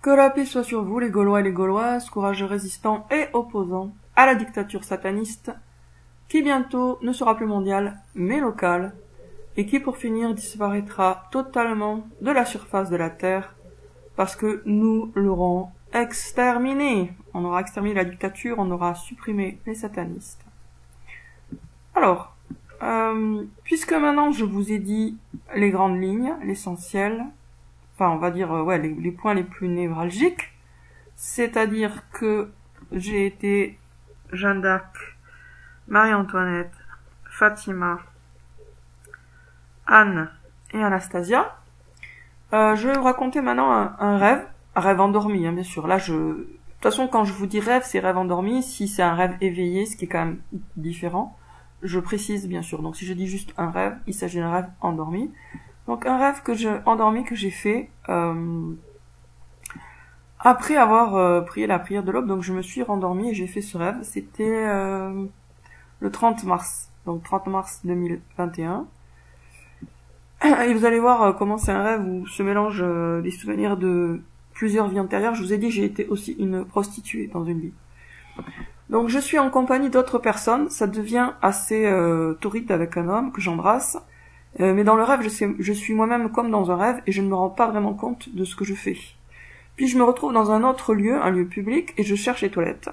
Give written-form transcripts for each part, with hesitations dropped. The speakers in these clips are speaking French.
Que la paix soit sur vous, les Gaulois et les Gauloises, courageux résistants et opposants à la dictature sataniste, qui bientôt ne sera plus mondiale, mais locale, et qui pour finir disparaîtra totalement de la surface de la Terre, parce que nous l'aurons exterminé. On aura exterminé la dictature, on aura supprimé les satanistes. Alors, puisque maintenant je vous ai dit les grandes lignes, l'essentiel, enfin on va dire les points les plus névralgiques, c'est-à-dire que j'ai été Jeanne d'Arc, Marie-Antoinette, Fatima, Anne et Anastasia. Je vais vous raconter maintenant un rêve endormi, hein, bien sûr. Là, de toute façon, quand je vous dis rêve, c'est rêve endormi. Si c'est un rêve éveillé, ce qui est quand même différent, je précise bien sûr. Donc, si je dis juste un rêve, il s'agit d'un rêve endormi. Donc, un rêve endormi que j'ai fait après avoir prié la prière de l'aube. Donc, je me suis rendormie et j'ai fait ce rêve. C'était le 30 mars. Donc, 30 mars 2021. Et vous allez voir comment c'est un rêve où se mélangent les souvenirs de plusieurs vies antérieures. Je vous ai dit, j'ai été aussi une prostituée dans une vie. Donc je suis en compagnie d'autres personnes, ça devient assez torride avec un homme que j'embrasse. Mais dans le rêve, je suis moi-même comme dans un rêve et je ne me rends pas vraiment compte de ce que je fais. Puis je me retrouve dans un autre lieu, un lieu public, et je cherche les toilettes.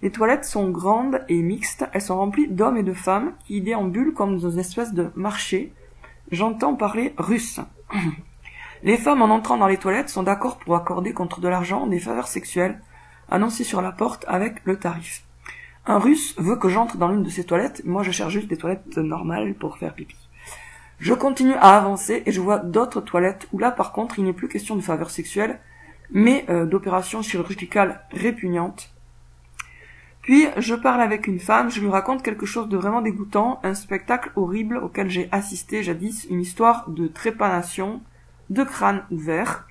Les toilettes sont grandes et mixtes, elles sont remplies d'hommes et de femmes qui déambulent comme dans une espèce de marché. J'entends parler russe. Les femmes, en entrant dans les toilettes, sont d'accord pour accorder contre de l'argent des faveurs sexuelles annoncées sur la porte avec le tarif. Un russe veut que j'entre dans l'une de ces toilettes, moi je cherche juste des toilettes normales pour faire pipi. Je continue à avancer et je vois d'autres toilettes où là par contre il n'est plus question de faveurs sexuelles, mais d'opérations chirurgicales répugnantes. Puis, je parle avec une femme, je lui raconte quelque chose de vraiment dégoûtant, un spectacle horrible auquel j'ai assisté jadis, une histoire de trépanation, de crâne ouvert.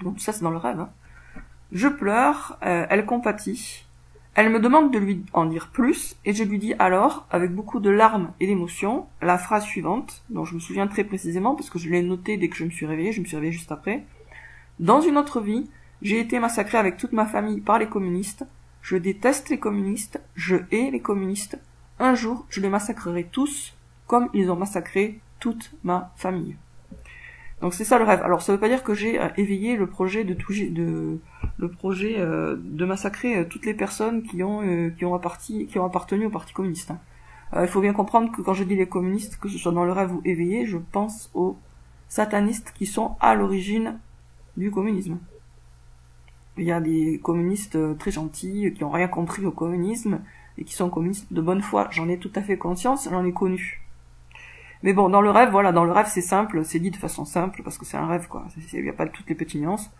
Bon, tout ça c'est dans le rêve, hein. Je pleure, elle compatit. Elle me demande de lui en dire plus, et je lui dis alors, avec beaucoup de larmes et d'émotion, la phrase suivante, dont je me souviens très précisément, parce que je l'ai notée dès que je me suis réveillée juste après. Dans une autre vie, j'ai été massacrée avec toute ma famille par les communistes. Je déteste les communistes, je hais les communistes. Un jour, je les massacrerai tous, comme ils ont massacré toute ma famille. Donc c'est ça le rêve. Alors ça veut pas dire que j'ai éveillé le projet de massacrer toutes les personnes qui ont appartenu au Parti communiste. Hein. Il faut bien comprendre que quand je dis les communistes, que ce soit dans le rêve ou éveillé, je pense aux satanistes qui sont à l'origine du communisme. Il y a des communistes très gentils qui n'ont rien compris au communisme et qui sont communistes de bonne foi. J'en ai tout à fait conscience, j'en ai connu. Mais bon, dans le rêve, c'est simple, c'est dit de façon simple parce que c'est un rêve, quoi. Il n'y a pas toutes les petites nuances.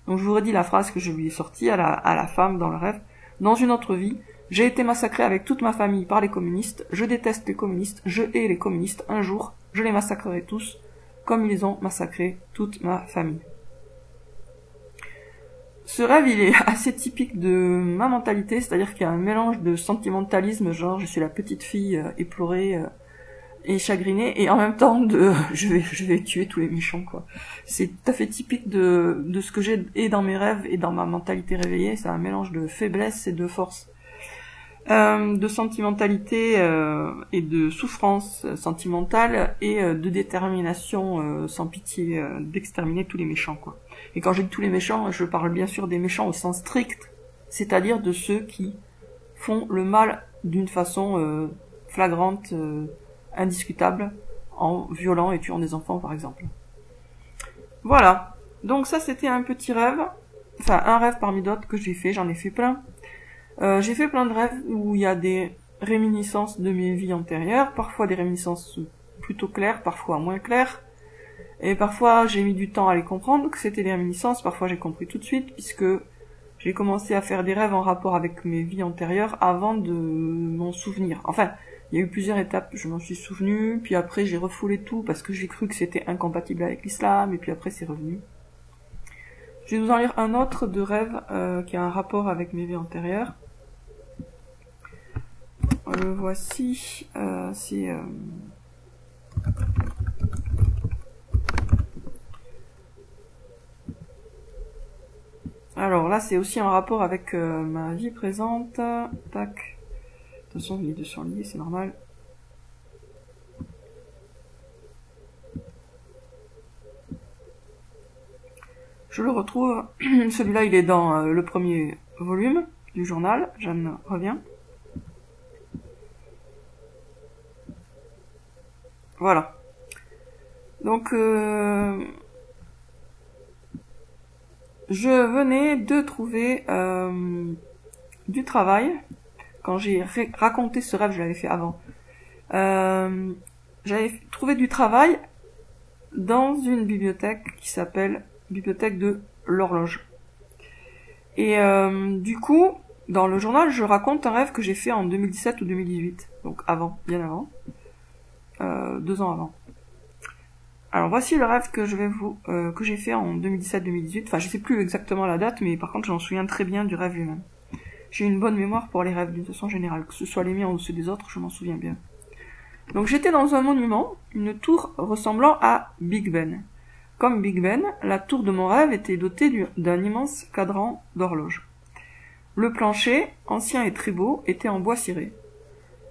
Donc je vous redis la phrase que je lui ai sortie à la femme dans le rêve. Dans une autre vie, j'ai été massacrée avec toute ma famille par les communistes. Je déteste les communistes, je hais les communistes. Un jour, je les massacrerai tous comme ils ont massacré toute ma famille. Ce rêve, il est assez typique de ma mentalité, c'est-à-dire qu'il y a un mélange de sentimentalisme, genre je suis la petite fille éplorée et chagrinée, et en même temps de je vais tuer tous les méchants, quoi. C'est tout à fait typique de ce que j'ai et dans mes rêves et dans ma mentalité réveillée, c'est un mélange de faiblesse et de force. De sentimentalité et de souffrance sentimentale et de détermination sans pitié d'exterminer tous les méchants, quoi. Et quand je dis tous les méchants, je parle bien sûr des méchants au sens strict, c'est-à-dire de ceux qui font le mal d'une façon flagrante, indiscutable, en violant et tuant des enfants par exemple. Voilà, donc ça c'était un petit rêve, enfin un rêve parmi d'autres que j'ai fait, j'en ai fait plein. J'ai fait plein de rêves où il y a des réminiscences de mes vies antérieures, parfois des réminiscences plutôt claires, parfois moins claires, et parfois j'ai mis du temps à les comprendre, que c'était des réminiscences, parfois j'ai compris tout de suite, puisque j'ai commencé à faire des rêves en rapport avec mes vies antérieures avant de m'en souvenir. Enfin, il y a eu plusieurs étapes, je m'en suis souvenu, puis après j'ai refoulé tout parce que j'ai cru que c'était incompatible avec l'islam, et puis après c'est revenu. Je vais vous en lire un autre de rêve qui a un rapport avec mes vies antérieures. Le voici, c'est... Alors là, c'est aussi en rapport avec ma vie présente. Tac. Attention, il est sur le lit, c'est normal. Je le retrouve. Celui-là, il est dans le premier volume du journal. Jeanne revient. Voilà. Donc, je venais de trouver du travail. Quand j'ai raconté ce rêve, je l'avais fait avant. J'avais trouvé du travail dans une bibliothèque qui s'appelle Bibliothèque de l'Horloge. Et du coup, dans le journal, je raconte un rêve que j'ai fait en 2017 ou 2018. Donc avant, bien avant. 2 ans avant. Alors voici le rêve que que j'ai fait en 2017-2018. Enfin, je sais plus exactement la date, mais par contre, j'en souviens très bien du rêve lui-même. J'ai une bonne mémoire pour les rêves d'une façon générale, que ce soit les miens ou ceux des autres, je m'en souviens bien. Donc j'étais dans un monument, une tour ressemblant à Big Ben. Comme Big Ben, la tour de mon rêve était dotée d'un immense cadran d'horloge. Le plancher, ancien et très beau, était en bois ciré.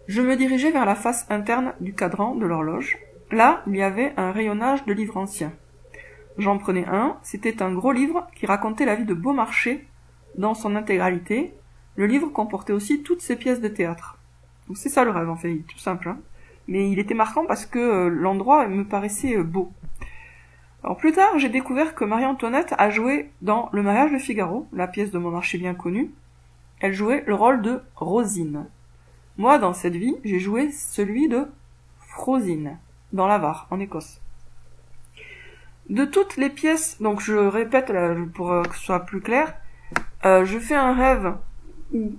Je me dirigeais vers la face interne du cadran de l'horloge. Là, il y avait un rayonnage de livres anciens. J'en prenais un, c'était un gros livre qui racontait la vie de Beaumarchais dans son intégralité. Le livre comportait aussi toutes ses pièces de théâtre. Donc c'est ça le rêve en fait, tout simple. Hein. Mais il était marquant parce que l'endroit me paraissait beau. Alors plus tard, j'ai découvert que Marie-Antoinette a joué dans Le mariage de Figaro, la pièce de Beaumarchais bien connue. Elle jouait le rôle de Rosine. Moi, dans cette vie, j'ai joué celui de Frosine, dans la Var, en Écosse. De toutes les pièces, donc je répète là, pour que ce soit plus clair, je fais un rêve où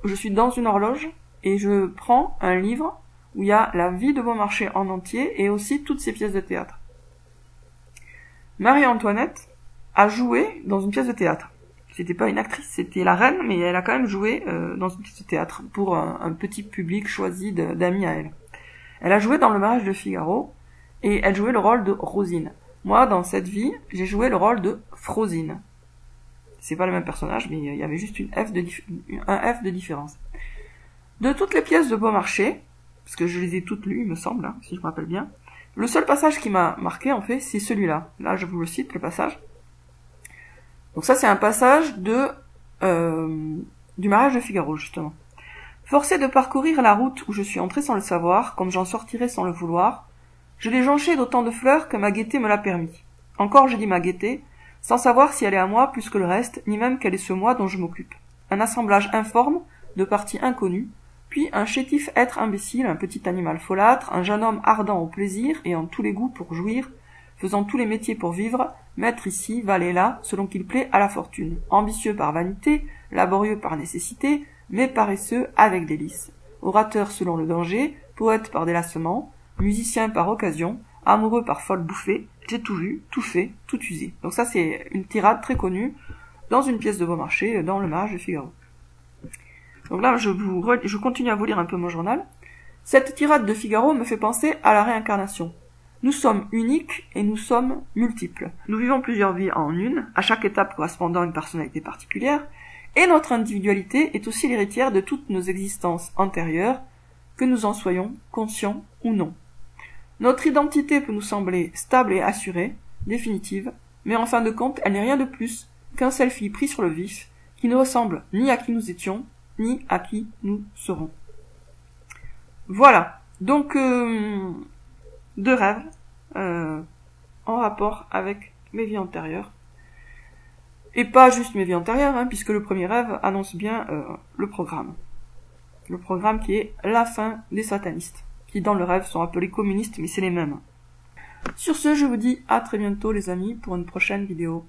je suis dans une horloge et je prends un livre où il y a la vie de Beaumarchais en entier et aussi toutes ses pièces de théâtre. Marie-Antoinette a joué dans une pièce de théâtre. C'était pas une actrice, c'était la reine, mais elle a quand même joué dans une pièce de théâtre pour un petit public choisi d'amis à elle. Elle a joué dans Le mariage de Figaro et elle jouait le rôle de Rosine. Moi, dans cette vie, j'ai joué le rôle de Frosine. C'est pas le même personnage, mais il y avait juste un F de différence. De toutes les pièces de Beaumarchais, parce que je les ai toutes lues, il me semble, hein, si je me rappelle bien, le seul passage qui m'a marqué, en fait, c'est celui-là. Là, je vous le cite, le passage. Donc ça, c'est un passage du mariage de Figaro, justement. Forcé de parcourir la route où je suis entré sans le savoir, comme j'en sortirai sans le vouloir, je l'ai jonché d'autant de fleurs que ma gaieté me l'a permis. Encore je dis ma gaieté, sans savoir si elle est à moi plus que le reste, ni même quel est ce moi dont je m'occupe. Un assemblage informe, de parties inconnues, puis un chétif être imbécile, un petit animal folâtre, un jeune homme ardent au plaisir et en tous les goûts pour jouir, faisant tous les métiers pour vivre, maître ici, valet là, selon qu'il plaît à la fortune, ambitieux par vanité, laborieux par nécessité, mais paresseux avec délice, orateur selon le danger, poète par délassement, musicien par occasion, amoureux par folle bouffée, j'ai tout vu, tout fait, tout usé. Donc ça c'est une tirade très connue dans une pièce de Beaumarchais, dans Le mariage de Figaro. Donc là je continue à vous lire un peu mon journal. Cette tirade de Figaro me fait penser à la réincarnation. Nous sommes uniques et nous sommes multiples. Nous vivons plusieurs vies en une, à chaque étape correspondant à une personnalité particulière, et notre individualité est aussi l'héritière de toutes nos existences antérieures, que nous en soyons conscients ou non. Notre identité peut nous sembler stable et assurée, définitive, mais en fin de compte, elle n'est rien de plus qu'un selfie pris sur le vif, qui ne ressemble ni à qui nous étions, ni à qui nous serons. Voilà, donc 2 rêves en rapport avec mes vies antérieures. Et pas juste mes vies antérieures, hein, puisque le premier rêve annonce bien le programme. Le programme qui est la fin des satanistes, qui dans le rêve sont appelés communistes, mais c'est les mêmes. Sur ce, je vous dis à très bientôt les amis pour une prochaine vidéo.